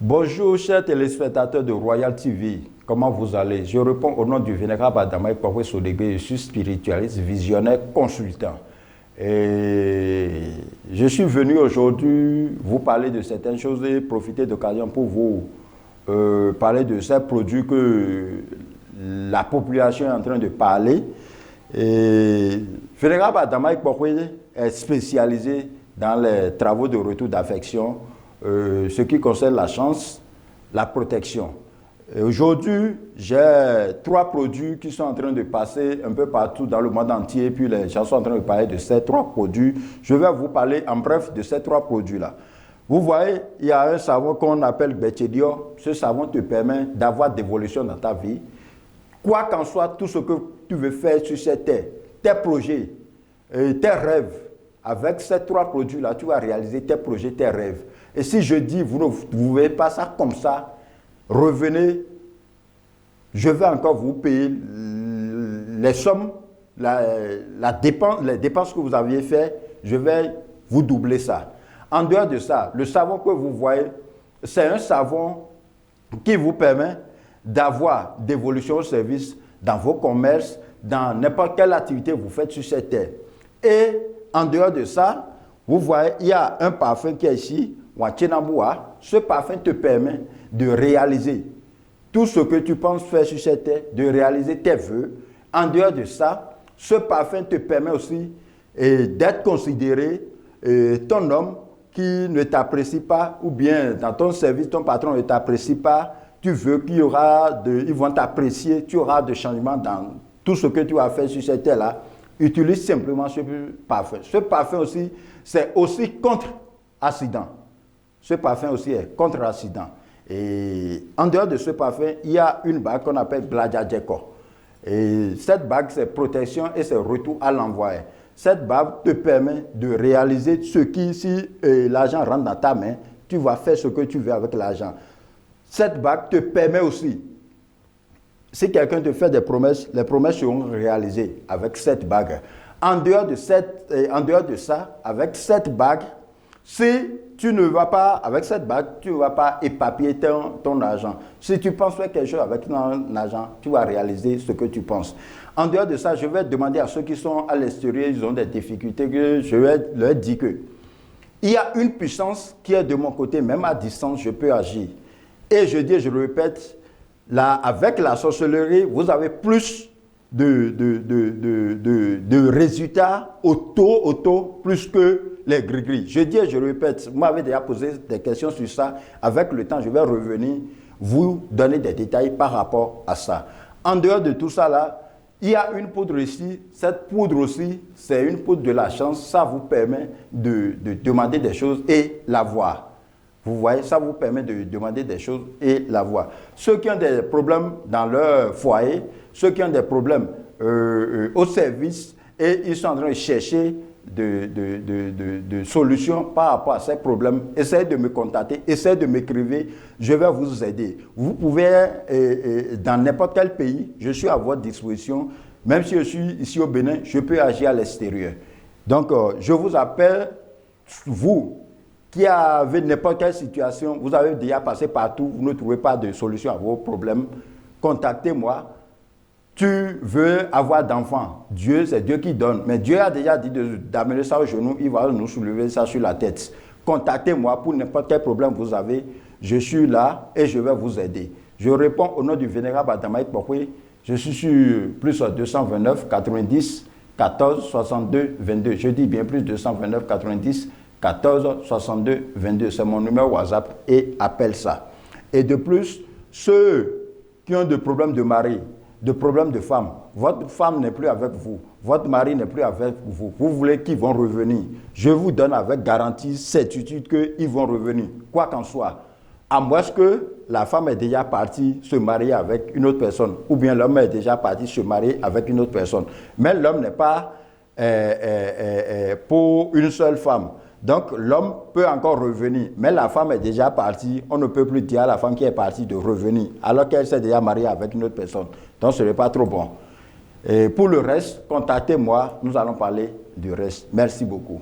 Bonjour chers téléspectateurs de Royal TV, comment vous allez? Je réponds au nom du vénérable Adama Ikpokwe Sodegbe, je suis spiritualiste, visionnaire, consultant. Et je suis venu aujourd'hui vous parler de certaines choses et profiter d'occasion pour vous parler de ces produits que la population est en train de parler. Et vénérable Adama Ikpokwe est spécialisé dans les travaux de retour d'affection, ce qui concerne la chance, la protection. Aujourd'hui, j'ai 3 produits qui sont en train de passer un peu partout dans le monde entier, puis les gens sont en train de parler de ces 3 produits. Je vais vous parler en bref de ces 3 produits-là. Vous voyez, il y a un savon qu'on appelle Betchedio. Ce savon te permet d'avoir d'évolution dans ta vie. Quoi qu'en soit, tout ce que tu veux faire sur cette terre, tes projets, tes rêves, avec ces 3 produits-là, tu vas réaliser tes projets, tes rêves. Et si je dis, vous ne voulez pas ça comme ça, revenez, je vais encore vous payer les sommes, les dépenses que vous aviez faites, je vais vous doubler ça. En dehors de ça, le savon que vous voyez, c'est un savon qui vous permet d'avoir d'évolution au service dans vos commerces, dans n'importe quelle activité que vous faites sur cette terre. Et en dehors de ça, vous voyez, il y a un parfum qui est ici, Wachenabua. Ce parfum te permet de réaliser tout ce que tu penses faire sur cette terre, de réaliser tes vœux. En dehors de ça, ce parfum te permet aussi d'être considéré ton homme qui ne t'apprécie pas, ou bien dans ton service, ton patron ne t'apprécie pas. Tu veux qu'ils vont t'apprécier, tu auras des changements dans tout ce que tu vas faire sur cette terre-là. Utilise simplement ce parfum. Ce parfum aussi, c'est aussi contre-accident. Ce parfum aussi est contre-accident. Et en dehors de ce parfum, il y a une bague qu'on appelle Bladjadjeko. Et cette bague, c'est protection et c'est retour à l'envoi. Cette bague te permet de réaliser ce qui, si l'argent rentre dans ta main, tu vas faire ce que tu veux avec l'argent. Cette bague te permet aussi, si quelqu'un te fait des promesses, les promesses seront réalisées avec cette bague. En dehors de ça, avec cette bague, si tu ne vas pas, avec cette bague, tu ne vas pas éparpiller ton argent. Si tu penses faire quelque chose avec ton argent, tu vas réaliser ce que tu penses. En dehors de ça, je vais demander à ceux qui sont à l'extérieur, ils ont des difficultés, que je vais leur dire que il y a une puissance qui est de mon côté, même à distance, je peux agir. Et je dis, je le répète, là, avec la sorcellerie, vous avez plus de résultats auto, plus que les gris-gris. Je dis, je le répète, vous m'avez déjà posé des questions sur ça. Avec le temps, je vais revenir vous donner des détails par rapport à ça. En dehors de tout ça, là, il y a une poudre ici. Cette poudre aussi, c'est une poudre de la chance. Ça vous permet de demander des choses et l'avoir. Vous voyez, ça vous permet de demander des choses et l'avoir. Ceux qui ont des problèmes dans leur foyer, ceux qui ont des problèmes au service et ils sont en train de chercher de solutions par rapport à ces problèmes, essayez de me contacter, essayez de m'écrire, je vais vous aider. Vous pouvez, dans n'importe quel pays, je suis à votre disposition. Même si je suis ici au Bénin, je peux agir à l'extérieur. Donc, je vous appelle, vous, qui avez n'importe quelle situation, vous avez déjà passé partout, vous ne trouvez pas de solution à vos problèmes, contactez-moi. Tu veux avoir d'enfants, Dieu, c'est Dieu qui donne, mais Dieu a déjà dit d'amener ça au genou, il va nous soulever ça sur la tête. Contactez-moi pour n'importe quel problème vous avez, je suis là et je vais vous aider. Je réponds au nom du vénérable Adama Ikpokwe, je suis sur plus 229 90 14 62 22, je dis bien plus 229 90 14 62 22, c'est mon numéro WhatsApp et appelle ça. Et de plus, ceux qui ont des problèmes de mari, des problèmes de femme, votre femme n'est plus avec vous, votre mari n'est plus avec vous, vous voulez qu'ils vont revenir. Je vous donne avec garantie, certitude qu'ils vont revenir, quoi qu'en soit. À moins que la femme est déjà partie se marier avec une autre personne, ou bien l'homme est déjà parti se marier avec une autre personne. Mais l'homme n'est pas pour une seule femme. Donc, l'homme peut encore revenir, mais la femme est déjà partie. On ne peut plus dire à la femme qui est partie de revenir, alors qu'elle s'est déjà mariée avec une autre personne. Donc, ce n'est pas trop bon. Et pour le reste, contactez-moi, nous allons parler du reste. Merci beaucoup.